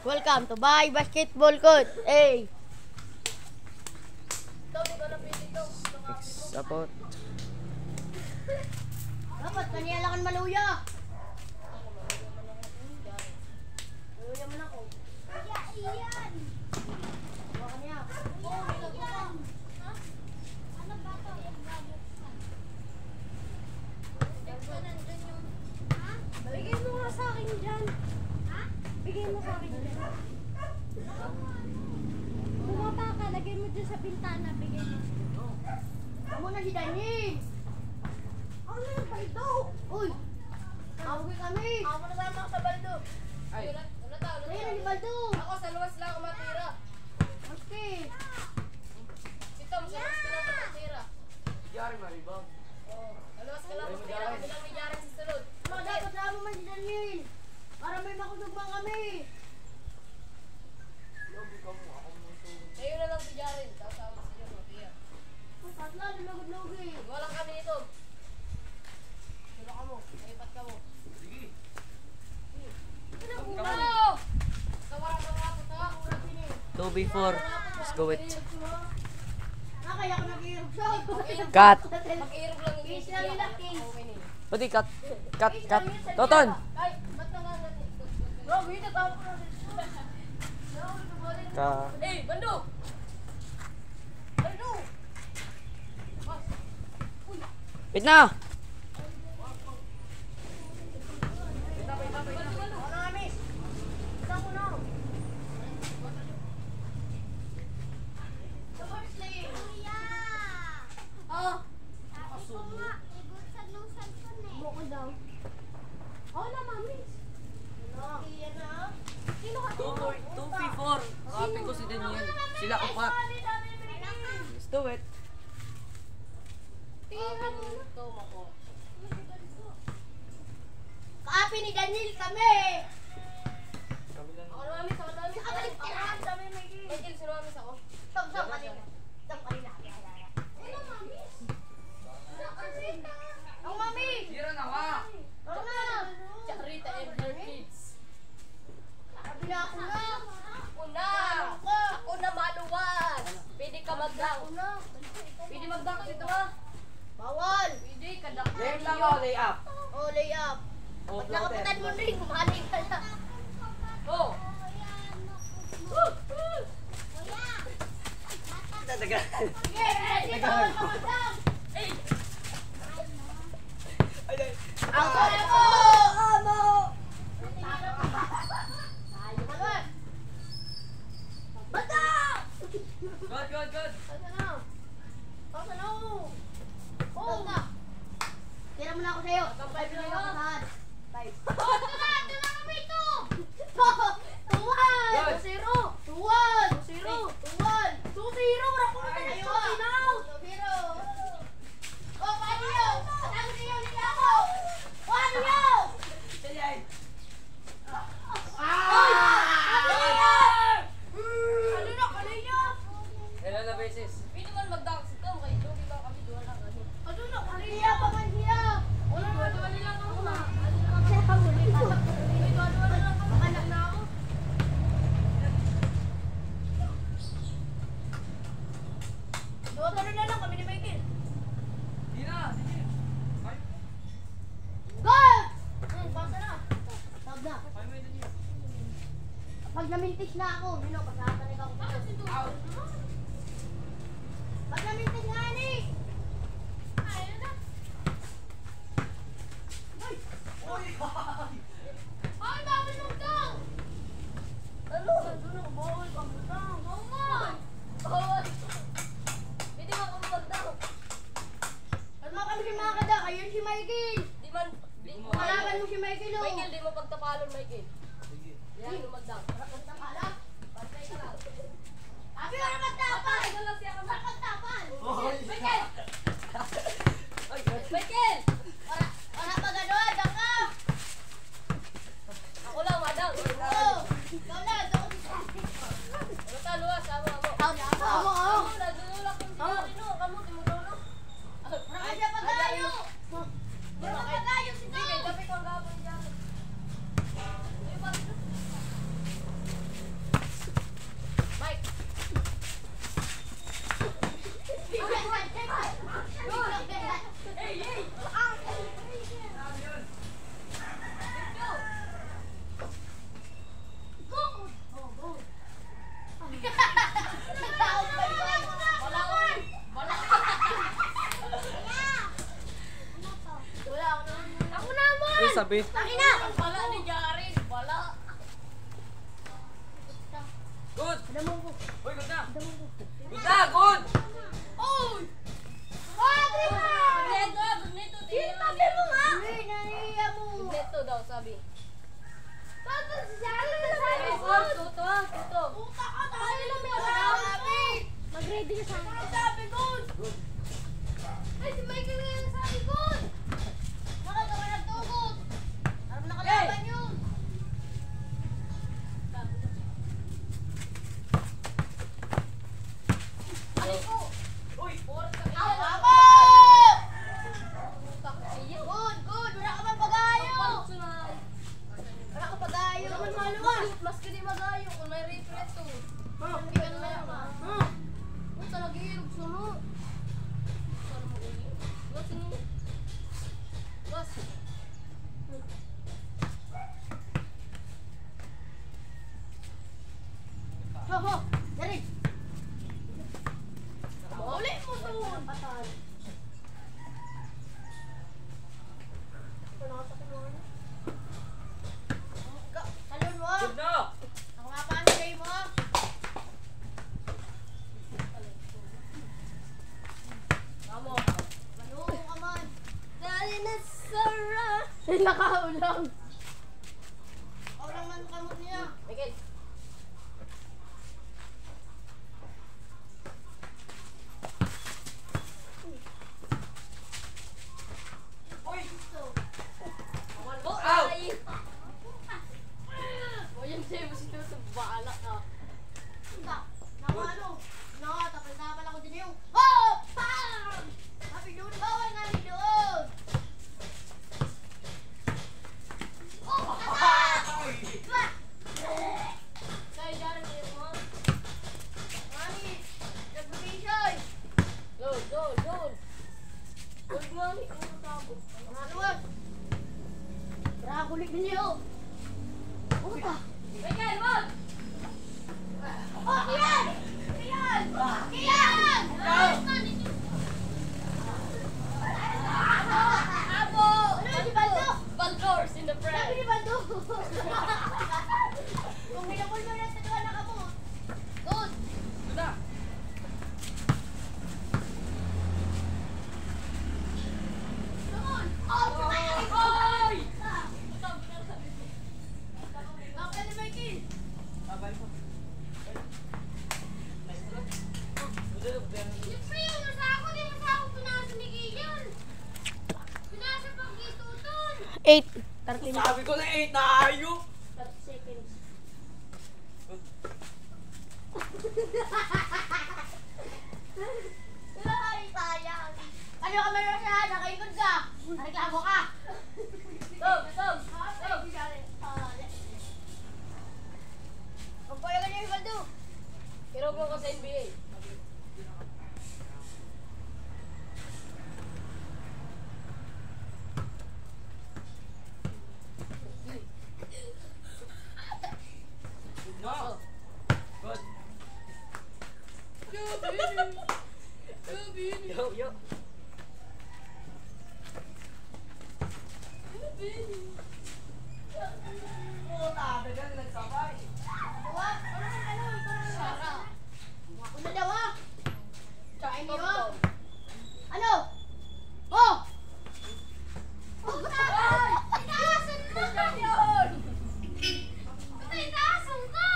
Welcome to Bahay Basketball Court. Hey! Sapot. Dapat kaniya lang ang maluya. Maluya man ako. Iyan! Bawa kaniya. Ano ba ito? Bigay mo nga sa akin dyan. Ha? Bigay mo sa akin dyan. Bumaba ka, lagay mo dyan sa bintana. Bigay mo. Amo na si Daniel. Ano yung baldo? Uy! Awag kami. Ako na sama sa baldo. Ay. Wala tao. Ayun na si Baldo. Ako sa luwas lang ako matira. Maski. Si Tom sa luwas ka lang ako matira. Yari maribang. Sa luwas ka lang matira. Kami lang may jaran sa sulod. Mga dapat sama man si Daniel. Para may makusugman kami. Kayo na lang si Jaren. Tapos ako sa iyo matira. Tatla, lulugod-lugod eh. Walang kami ito. Sulo ka mo. Naipat ka mo. Ano? Tawaran mo nga po ta. 2v4. Let's go it. Kaya ako nag-iirog siya. Cut. Mag-iirog lang yung Case lang nila, case. Pati cut. Cut. Cut. Toton. Ay, ba't na nga natin? Bro, wait na tawag ko natin. Ka. Eh, Bando! Bando! Wait na. Ano nga, miss? Isang ko na. Sa first lane. Kuya! Oh! Sabi ko nga, ibutsan ng cellphone eh. Buko daw. Oo na, mamis. Ano? Iyan na. Sino ka? 2v4. Kapin ko si Daniel. Sila apat. Let's do it. Tira mo. Ito mo ko. Kaapi ni Daniel kami. Ako namin, ako namin. Nakabalik ka na. Sabi may gil. Michael, sino namin ako? Stop kanina. Stop kanina. Ano, mamis? Nakasita. Ang mami. Tira na wa. Ano na? Rita and her kids. Sabi na ako na. Ako na! Ako na maluwas! Pwede ka magdang. Ako na. Pwede magdang dito ha? Bawal. Pwede ka dak. Lay lang ako. Lay up. Oh, lay up. Oh, Pag nakaputan mo rin, mali ka na. Oh! Tatagal. Sige, ready. Bawal ka magdang. Ay! Ako! Ako! Amo! Tayo ka nun. Bata! Good, good, good. Pasa na. Pasa na. Oh! Tira mo na ako sa'yo. Five na ako saan. Five. Tira kami ito! Tuwan! Good. 2-0! Tuwan! 2-0! Tuwan! 2-0! Wala ko na tayo! 2-0! Oh, paano yun? Atago niyo! Hindi ako! Paano yun? Ano na? Kanina? Hello na beses. Pwede man magdang si Tom kay Joey ba kami doon lang ano. Ano na? Kanina pa man siya! Wala na doon lang ako na. Kaya ka muli ka. Ay, doon lang ako. Anak na ako. Doon na lang kami ni Michael. Di na. Go! Pasa na. Tawag na. Pag namintis na ako, yun o, pasakatanig ako. Out. Pag namintis nga ni! Ayun na. Ay, bawal magdang! Ano? Ano? Bawal ka magdang. Bawal! Bawal. Pwede man ako magdang. Kalma kami si mga kada, ayun si Michael! Di man. Di mo. Kalaban mo si Michael o! Michael, di mo pagtapalon, Michael. Yan yung magdang. Pagtapala? Pantay ka lang. Abi, wala magtapan! Ano lang siya Wala magtapan! Michael! Michael! Wala pa gano'n, daka! Ako lang, madang. Oo! Ikaw na, daka si Ano ka, luwas? Amo, amo. Ako! Amo, nadululak yung sinari, no? Kamu, timudulo. Wala siya pagayo! Wala pagayo si Sige, Tom! gabi ko ang gapon dyan. Ay, bakit? sabi. Tangina! Wala ni Jared. Wala. Good! Damo ko. Uy, good na! Damo ko. Good na! Good! Oy! Wag na! Neto. Sinabi mo nga! Uy, naniya mo! Neto daw, sabi. Tapos sabi na sabi ko! Tuto. Puta ka tayo lang may sabi! Mag-ready ka sa akin. Ano sabi ko? Ay, si Michael nga yung sabi ko! Nakagawa ng tugot! Alam mo nakalaban yun! Uy! Ako! Good, good! Wala ka man pag-ayo! Wala ka pag-ayo! Wala ka maluwa! Mas kini magayo kung may refresh to. Hindi ka na lang ha? Puta nag-iirog suno. Sana mo uwi. Gas ni. Gas. Ho, ho! Dari! Uli mo doon! Talon mo! Good na! Ako nga pa ang bigay mo! Amo. Manung ka man! Dali na sarap. Nakaulang. Ako lang man kamot niya! Miguel. Uy! Oh, Ow! ay. O yan sa'yo, mas ito sa baala ka. Punta! Naku ano? No, tapos na pala ko din yung oh! Pam! Sabi doon, bawal nga ni doon! Oh! Ah! Ma! Kaya dyan rin mo. Mami! Nag-vacation! Load. Huwag nga ni kung natabot. Mga luwag! Brakulik niyo! Puta! Miguel, wag! Oh, Kian! Kian! Kian! Abo! Ano si Baldo? Baldors in the Sabi bread. ni Baldo! Kung minapul mo na sa tuwa na kamo. Good! Good na! Come on! Oh, patay! Hoy! Bakit ni Mikey? Abay ko. Siyempre yun, nasa ako, di nasa ako pinasa ni Kian. Pinasa pang kitutun. 8. 30 Sabi ko na 8 na ayok! 30 seconds. Ay, sayang. Ano ka meron siya? Nakaikot ka. Reklamo ka. Stop! Ang payagan niya yung Baldo. Kirog mo ka sa NBA. Good na! Good! Yo! Puta, dagan nagsabay! Diba? Ano? Sara. Ako na daw ah. Tsaka hindi Stop, ah. stop. Ano? Oh! Oh, ay! Inaasan mo! Yun! Inaasan ka!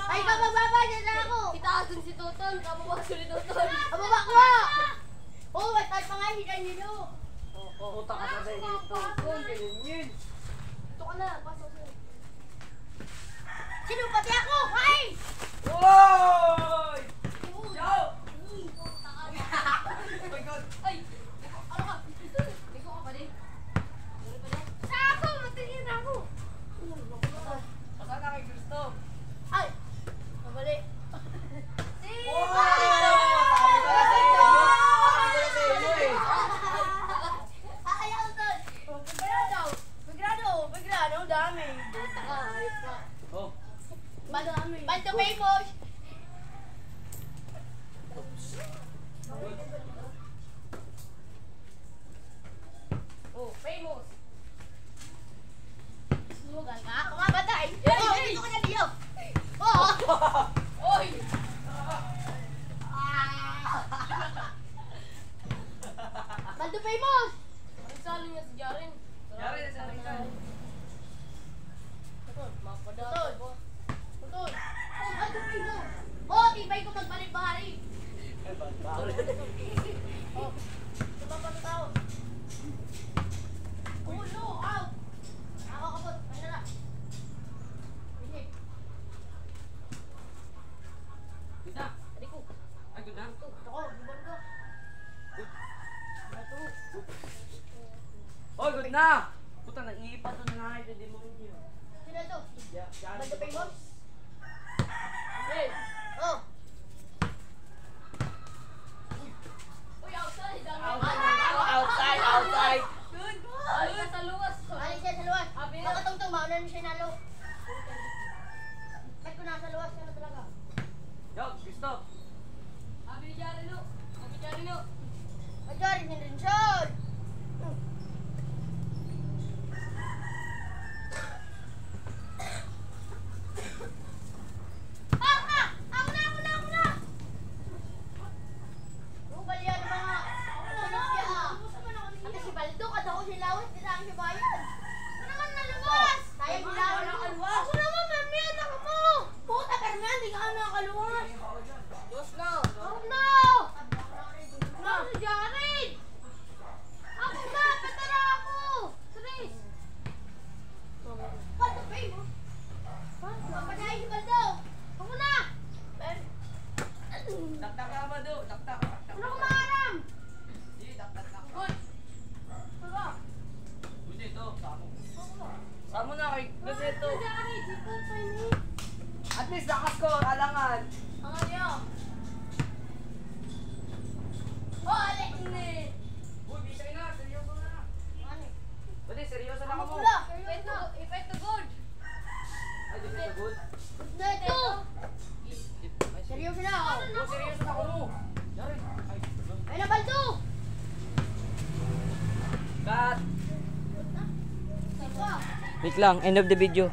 Ay, bababa niya na ako! Itaasan si Tuton. Kamuha si Tuton. Ababa ko ah! Oh, may tayo pa nga hidan nyo. Puta ka sa dito! Kung ganyan yun! Ito ka na. Pasok sa'yo. Sino pati ako? Ay! Oy! Yo! Oh my God! Ay! Ano ka? Ikaw ka pa din. Ano pa din? Sa ako! Matingin ako! Saan na kay Cristo? Ay! Mabali. Si... Wow! Sabi ko na sa inyo! Sabi ko na sa inyo eh! Ayaw doon! Paggrado, dami. Ayos ka. Oh! Baldo famous! Oh, famous. mo, gaga. Kumabatay. Oh, dito ka na, Dio. Oo. Oy! Baldo famous. Ang salo niya si Jaren. Yari na sa akin ka. Mapadala ko. Putol. Oh, baldo famous. Oh, tibay ko magbalik bahari. Oh, tumapa na tao. Oh, no, out. Ako kapot, ano na. Binig. Good na. Tadi ko. Ay, good na. Ako, gumon ko. Bato. Oh, good na. Puta, nag-iipa to na nga. Hindi mo yun. Sino to? Baldo famous. Hey! Oh. Uy, outside! Outside, outside. Good! Ay, sa luwas! Alis siya sa luwas. Abi na. Makatungtong, mauna na siya nalo. Ba't ko nasa luwas ka na talaga? Yo, gusto. Abi ni Jaren, no? Abi ni Jaren, no? Majori, Ninrinson! Ako na! Ako na! Rubal yan mga... Tulis siya. At si Baldo, kada ko silawit, di na siya bayan. Ako naman naluwas! Sayang silawit na kaluwas. Ako naman, Mermian, ako mo! Puta, Mermian, di ka nakaluwas. Dos na! Oh no! No, si Jared! Ako na! Patara ako! Tris! Baldo, babe! Papanayin si Baldo! Ako na! Daktak ka ba do? Daktak. Ano ko maaram? Sige, daktak. Good! Diba? Good ito. Samo na kay good ito. Si Jared, ito sa ini. At least nakascore, alangan. Ang ano? Oh, alin! Uy, bisay na. Seryoso na. Ano? Pwede, seryoso na ka mo. Wala! Ipet to good! Ay, di ba good? Good na ito! Seryoso na ako! Oh, seryoso na ako mo. Yari. Ay, Ay na, Baldo! cut. Ito ah! Wait lang, end of the video.